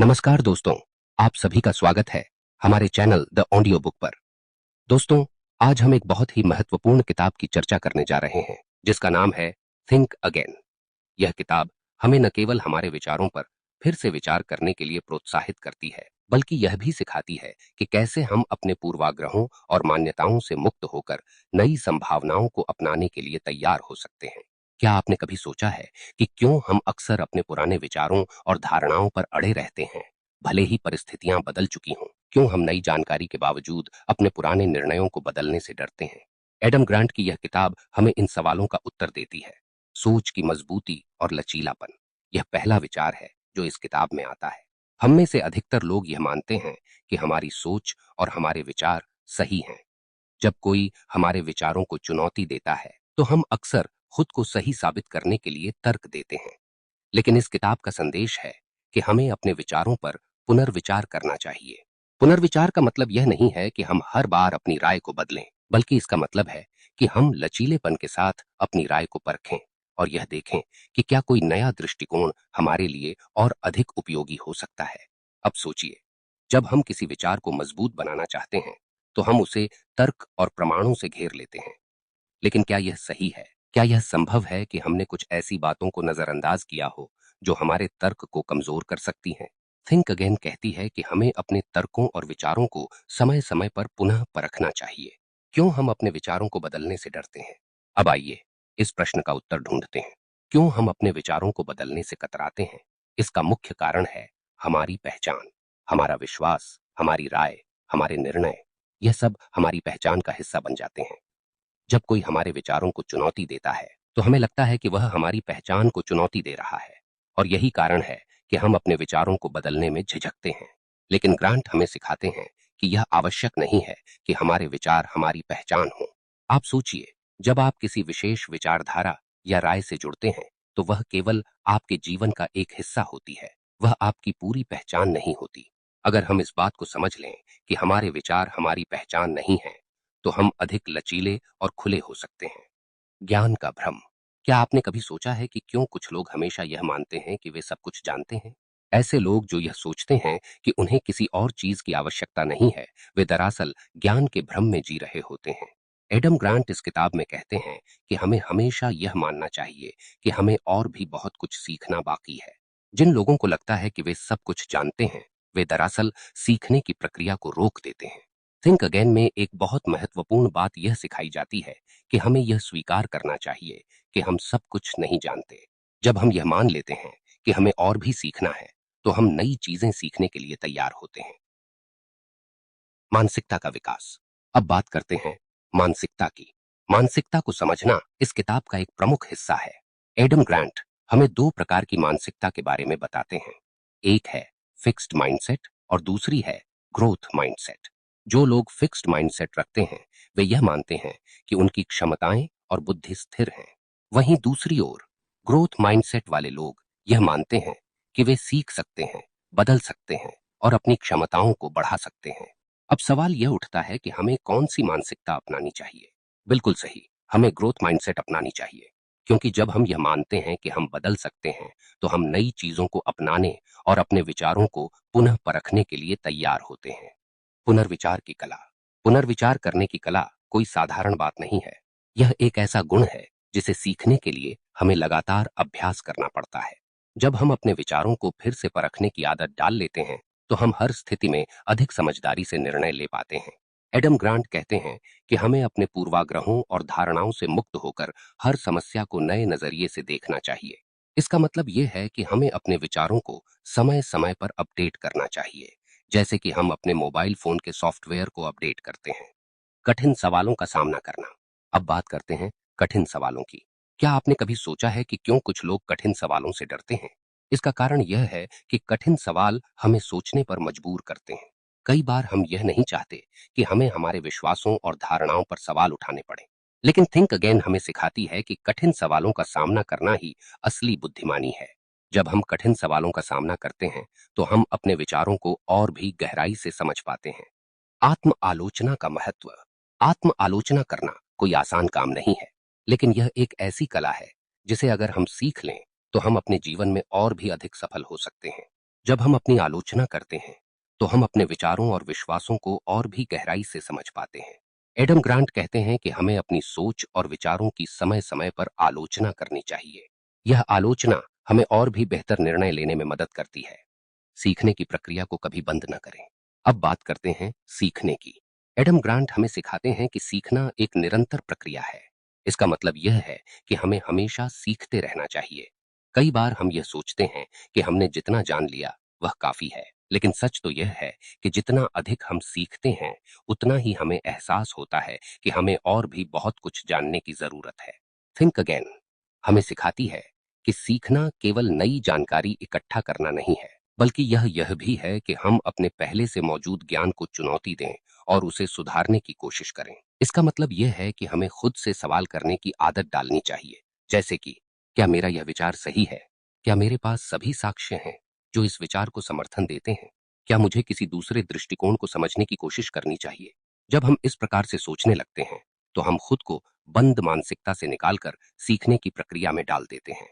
नमस्कार दोस्तों, आप सभी का स्वागत है हमारे चैनल द ऑडियो बुक पर। दोस्तों, आज हम एक बहुत ही महत्वपूर्ण किताब की चर्चा करने जा रहे हैं, जिसका नाम है थिंक अगेन। यह किताब हमें न केवल हमारे विचारों पर फिर से विचार करने के लिए प्रोत्साहित करती है, बल्कि यह भी सिखाती है कि कैसे हम अपने पूर्वाग्रहों और मान्यताओं से मुक्त होकर नई संभावनाओं को अपनाने के लिए तैयार हो सकते हैं। क्या आपने कभी सोचा है कि क्यों हम अक्सर अपने पुराने विचारों और धारणाओं पर अड़े रहते हैं, भले ही परिस्थितियां बदल चुकी हों? क्यों हम नई जानकारी के बावजूद अपने पुराने निर्णयों को बदलने से डरते हैं? एडम ग्रांट की यह किताब हमें इन सवालों का उत्तर देती है। सोच की मजबूती और लचीलापन, यह पहला विचार है जो इस किताब में आता है। हम में से अधिकतर लोग यह मानते हैं कि हमारी सोच और हमारे विचार सही हैं। जब कोई हमारे विचारों को चुनौती देता है, तो हम अक्सर खुद को सही साबित करने के लिए तर्क देते हैं। लेकिन इस किताब का संदेश है कि हमें अपने विचारों पर पुनर्विचार करना चाहिए। पुनर्विचार का मतलब यह नहीं है कि हम हर बार अपनी राय को बदलें, बल्कि इसका मतलब है कि हम लचीलेपन के साथ अपनी राय को परखें और यह देखें कि क्या कोई नया दृष्टिकोण हमारे लिए और अधिक उपयोगी हो सकता है। अब सोचिए, जब हम किसी विचार को मजबूत बनाना चाहते हैं, तो हम उसे तर्क और प्रमाणों से घेर लेते हैं। लेकिन क्या यह सही है? क्या यह संभव है कि हमने कुछ ऐसी बातों को नजरअंदाज किया हो जो हमारे तर्क को कमजोर कर सकती हैं? थिंक अगेन कहती है कि हमें अपने तर्कों और विचारों को समय समय पर पुनः परखना चाहिए। क्यों हम अपने विचारों को बदलने से डरते हैं? अब आइए इस प्रश्न का उत्तर ढूंढते हैं। क्यों हम अपने विचारों को बदलने से कतराते हैं? इसका मुख्य कारण है हमारी पहचान। हमारा विश्वास, हमारी राय, हमारे निर्णय, यह सब हमारी पहचान का हिस्सा बन जाते हैं। जब कोई हमारे विचारों को चुनौती देता है, तो हमें लगता है कि वह हमारी पहचान को चुनौती दे रहा है, और यही कारण है कि हम अपने विचारों को बदलने में झिझकते हैं। लेकिन ग्रांट हमें सिखाते हैं कि यह आवश्यक नहीं है कि हमारे विचार हमारी पहचान हो। आप सोचिए, जब आप किसी विशेष विचारधारा या राय से जुड़ते हैं, तो वह केवल आपके जीवन का एक हिस्सा होती है, वह आपकी पूरी पहचान नहीं होती। अगर हम इस बात को समझ लें कि हमारे विचार हमारी पहचान नहीं है, तो हम अधिक लचीले और खुले हो सकते हैं। ज्ञान का भ्रम। क्या आपने कभी सोचा है कि क्यों कुछ लोग हमेशा यह मानते हैं कि वे सब कुछ जानते हैं? ऐसे लोग जो यह सोचते हैं कि उन्हें किसी और चीज की आवश्यकता नहीं है, वे दरअसल ज्ञान के भ्रम में जी रहे होते हैं। एडम ग्रांट इस किताब में कहते हैं कि हमें हमेशा यह मानना चाहिए कि हमें और भी बहुत कुछ सीखना बाकी है। जिन लोगों को लगता है कि वे सब कुछ जानते हैं, वे दरअसल सीखने की प्रक्रिया को रोक देते हैं। थिंक अगेन में एक बहुत महत्वपूर्ण बात यह सिखाई जाती है कि हमें यह स्वीकार करना चाहिए कि हम सब कुछ नहीं जानते। जब हम यह मान लेते हैं कि हमें और भी सीखना है, तो हम नई चीजें सीखने के लिए तैयार होते हैं। मानसिकता का विकास। अब बात करते हैं मानसिकता की। मानसिकता को समझना इस किताब का एक प्रमुख हिस्सा है। एडम ग्रांट हमें दो प्रकार की मानसिकता के बारे में बताते हैं। एक है फिक्स्ड माइंडसेट और दूसरी है ग्रोथ माइंडसेट। जो लोग फिक्स्ड माइंडसेट रखते हैं, वे यह मानते हैं कि उनकी क्षमताएं और बुद्धि स्थिर हैं। वहीं दूसरी ओर ग्रोथ माइंडसेट वाले लोग यह मानते हैं कि वे सीख सकते हैं, बदल सकते हैं और अपनी क्षमताओं को बढ़ा सकते हैं। अब सवाल यह उठता है कि हमें कौन सी मानसिकता अपनानी चाहिए। बिल्कुल सही, हमें ग्रोथ माइंडसेट अपनानी चाहिए, क्योंकि जब हम यह मानते हैं कि हम बदल सकते हैं, तो हम नई चीजों को अपनाने और अपने विचारों को पुनः परखने के लिए तैयार होते हैं। पुनर्विचार की कला। पुनर्विचार करने की कला कोई साधारण बात नहीं है। यह एक ऐसा गुण है जिसे सीखने के लिए हमें लगातार अभ्यास करना पड़ता है। जब हम अपने विचारों को फिर से परखने की आदत डाल लेते हैं, तो हम हर स्थिति में अधिक समझदारी से निर्णय ले पाते हैं। एडम ग्रांट कहते हैं कि हमें अपने पूर्वाग्रहों और धारणाओं से मुक्त होकर हर समस्या को नए नजरिए से देखना चाहिए। इसका मतलब यह है कि हमें अपने विचारों को समय समय पर अपडेट करना चाहिए, जैसे कि हम अपने मोबाइल फोन के सॉफ्टवेयर को अपडेट करते हैं। कठिन सवालों का सामना करना। अब बात करते हैं कठिन सवालों की। क्या आपने कभी सोचा है कि क्यों कुछ लोग कठिन सवालों से डरते हैं? इसका कारण यह है कि कठिन सवाल हमें सोचने पर मजबूर करते हैं। कई बार हम यह नहीं चाहते कि हमें हमारे विश्वासों और धारणाओं पर सवाल उठाने पड़े। लेकिन थिंक अगेन हमें सिखाती है कि कठिन सवालों का सामना करना ही असली बुद्धिमानी है। जब हम कठिन सवालों का सामना करते हैं, तो हम अपने विचारों को और भी गहराई से समझ पाते हैं। आत्म आलोचना का महत्व। आत्म आलोचना करना कोई आसान काम नहीं है, लेकिन यह एक ऐसी कला है जिसे अगर हम सीख लें, तो हम अपने जीवन में और भी अधिक सफल हो सकते हैं। जब हम अपनी आलोचना करते हैं तो हम अपने विचारों और विश्वासों को और भी गहराई से समझ पाते हैं। एडम ग्रांट कहते हैं कि हमें अपनी सोच और विचारों की समय समय पर आलोचना करनी चाहिए। यह आलोचना हमें और भी बेहतर निर्णय लेने में मदद करती है। सीखने की प्रक्रिया को कभी बंद न करें। अब बात करते हैं सीखने की। एडम ग्रांट हमें सिखाते हैं कि सीखना एक निरंतर प्रक्रिया है। इसका मतलब यह है कि हमें हमेशा सीखते रहना चाहिए। कई बार हम यह सोचते हैं कि हमने जितना जान लिया वह काफी है, लेकिन सच तो यह है कि जितना अधिक हम सीखते हैं उतना ही हमें एहसास होता है कि हमें और भी बहुत कुछ जानने की जरूरत है। थिंक अगेन हमें सिखाती है कि सीखना केवल नई जानकारी इकट्ठा करना नहीं है, बल्कि यह भी है कि हम अपने पहले से मौजूद ज्ञान को चुनौती दें और उसे सुधारने की कोशिश करें। इसका मतलब यह है कि हमें खुद से सवाल करने की आदत डालनी चाहिए, जैसे कि क्या मेरा यह विचार सही है? क्या मेरे पास सभी साक्ष्य हैं जो इस विचार को समर्थन देते हैं? क्या मुझे किसी दूसरे दृष्टिकोण को समझने की कोशिश करनी चाहिए? जब हम इस प्रकार से सोचने लगते हैं तो हम खुद को बंद मानसिकता से निकालकर सीखने की प्रक्रिया में डाल देते हैं।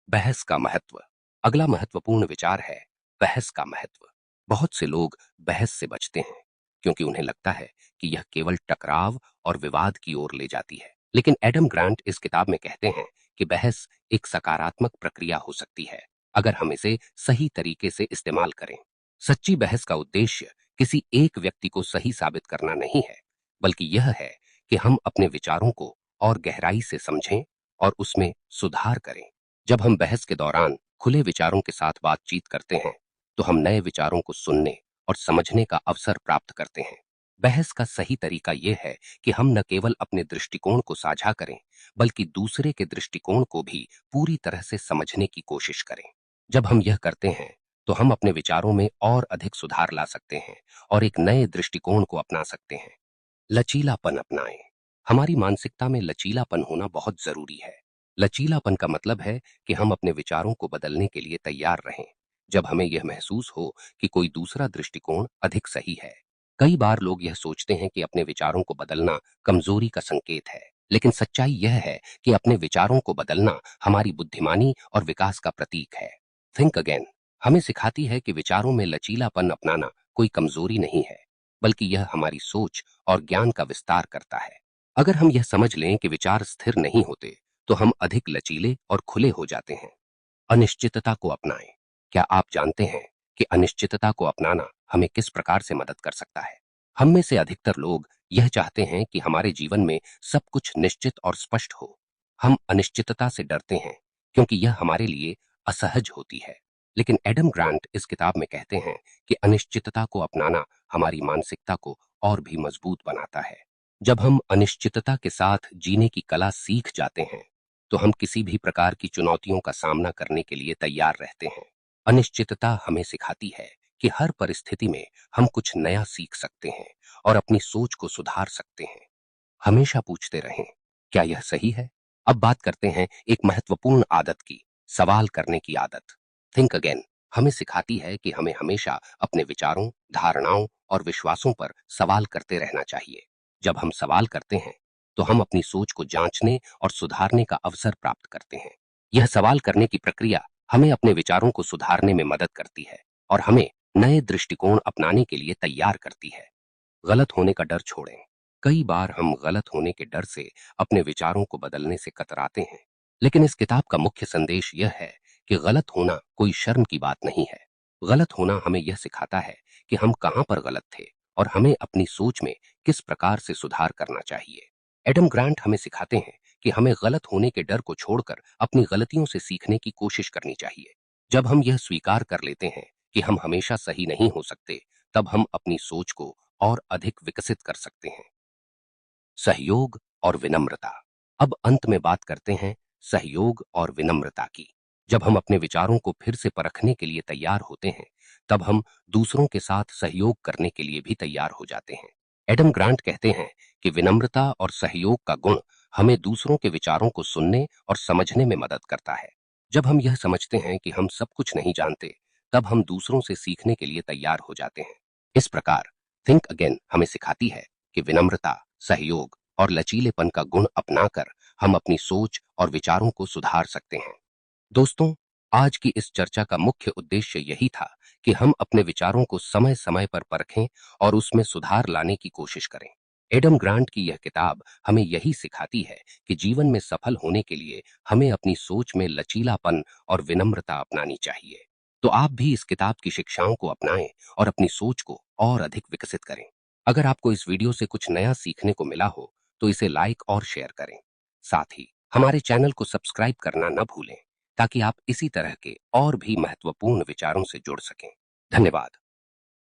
बहस का महत्व। अगला महत्वपूर्ण विचार है बहस का महत्व। बहुत से लोग बहस से बचते हैं क्योंकि उन्हें लगता है कि यह केवल टकराव और विवाद की ओर ले जाती है, लेकिन एडम ग्रांट इस किताब में कहते हैं कि बहस एक सकारात्मक प्रक्रिया हो सकती है अगर हम इसे सही तरीके से इस्तेमाल करें। सच्ची बहस का उद्देश्य किसी एक व्यक्ति को सही साबित करना नहीं है, बल्कि यह है कि हम अपने विचारों को और गहराई से समझें और उसमें सुधार करें। जब हम बहस के दौरान खुले विचारों के साथ बातचीत करते हैं तो हम नए विचारों को सुनने और समझने का अवसर प्राप्त करते हैं। बहस का सही तरीका यह है कि हम न केवल अपने दृष्टिकोण को साझा करें, बल्कि दूसरे के दृष्टिकोण को भी पूरी तरह से समझने की कोशिश करें। जब हम यह करते हैं तो हम अपने विचारों में और अधिक सुधार ला सकते हैं और एक नए दृष्टिकोण को अपना सकते हैं। लचीलापन अपनाएं। हमारी मानसिकता में लचीलापन होना बहुत जरूरी है। लचीलापन का मतलब है कि हम अपने विचारों को बदलने के लिए तैयार रहें जब हमें यह महसूस हो कि कोई दूसरा दृष्टिकोण अधिक सही है। कई बार लोग यह सोचते हैं कि अपने विचारों को बदलना कमजोरी का संकेत है, लेकिन सच्चाई यह है कि अपने विचारों को बदलना हमारी बुद्धिमानी और विकास का प्रतीक है। थिंक अगेन हमें सिखाती है कि विचारों में लचीलापन अपनाना कोई कमजोरी नहीं है, बल्कि यह हमारी सोच और ज्ञान का विस्तार करता है। अगर हम यह समझ लें कि विचार स्थिर नहीं होते तो हम अधिक लचीले और खुले हो जाते हैं। अनिश्चितता को अपनाएं। क्या आप जानते हैं कि अनिश्चितता को अपनाना हमें किस प्रकार से मदद कर सकता है? हम में से अधिकतर लोग यह चाहते हैं कि हमारे जीवन में सब कुछ निश्चित और स्पष्ट हो। हम अनिश्चितता से डरते हैं क्योंकि यह हमारे लिए असहज होती है। लेकिन एडम ग्रांट इस किताब में कहते हैं कि अनिश्चितता को अपनाना हमारी मानसिकता को और भी मजबूत बनाता है। जब हम अनिश्चितता के साथ जीने की कला सीख जाते हैं तो हम किसी भी प्रकार की चुनौतियों का सामना करने के लिए तैयार रहते हैं। अनिश्चितता हमें सिखाती है कि हर परिस्थिति में हम कुछ नया सीख सकते हैं और अपनी सोच को सुधार सकते हैं। हमेशा पूछते रहें, क्या यह सही है? अब बात करते हैं एक महत्वपूर्ण आदत की, सवाल करने की आदत। थिंक अगेन हमें सिखाती है कि हमें हमेशा अपने विचारों, धारणाओं और विश्वासों पर सवाल करते रहना चाहिए। जब हम सवाल करते हैं तो हम अपनी सोच को जांचने और सुधारने का अवसर प्राप्त करते हैं। यह सवाल करने की प्रक्रिया हमें अपने विचारों को सुधारने में मदद करती है और हमें नए दृष्टिकोण अपनाने के लिए तैयार करती है। गलत होने का डर छोड़ें। कई बार हम गलत होने के डर से अपने विचारों को बदलने से कतराते हैं, लेकिन इस किताब का मुख्य संदेश यह है कि गलत होना कोई शर्म की बात नहीं है। गलत होना हमें यह सिखाता है कि हम कहां पर गलत थे और हमें अपनी सोच में किस प्रकार से सुधार करना चाहिए। एडम ग्रांट हमें सिखाते हैं कि हमें गलत होने के डर को छोड़कर अपनी गलतियों से सीखने की कोशिश करनी चाहिए। जब हम यह स्वीकार कर लेते हैं कि हम हमेशा सही नहीं हो सकते, तब हम अपनी सोच को और अधिक विकसित कर सकते हैं। सहयोग और विनम्रता। अब अंत में बात करते हैं सहयोग और विनम्रता की। जब हम अपने विचारों को फिर से परखने के लिए तैयार होते हैं, तब हम दूसरों के साथ सहयोग करने के लिए भी तैयार हो जाते हैं। एडम ग्रांट कहते हैं कि विनम्रता और सहयोग का गुण हमें दूसरों के विचारों को सुनने और समझने में मदद करता है। जब हम यह समझते हैं कि हम सब कुछ नहीं जानते, तब हम दूसरों से सीखने के लिए तैयार हो जाते हैं। इस प्रकार थिंक अगेन हमें सिखाती है कि विनम्रता, सहयोग और लचीलेपन का गुण अपनाकर हम अपनी सोच और विचारों को सुधार सकते हैं। दोस्तों, आज की इस चर्चा का मुख्य उद्देश्य यही था कि हम अपने विचारों को समय समय पर परखें और उसमें सुधार लाने की कोशिश करें। एडम ग्रांट की यह किताब हमें यही सिखाती है कि जीवन में सफल होने के लिए हमें अपनी सोच में लचीलापन और विनम्रता अपनानी चाहिए। तो आप भी इस किताब की शिक्षाओं को अपनाएं और अपनी सोच को और अधिक विकसित करें। अगर आपको इस वीडियो से कुछ नया सीखने को मिला हो तो इसे लाइक और शेयर करें। साथ ही हमारे चैनल को सब्सक्राइब करना न भूलें ताकि आप इसी तरह के और भी महत्वपूर्ण विचारों से जुड़ सकें। धन्यवाद।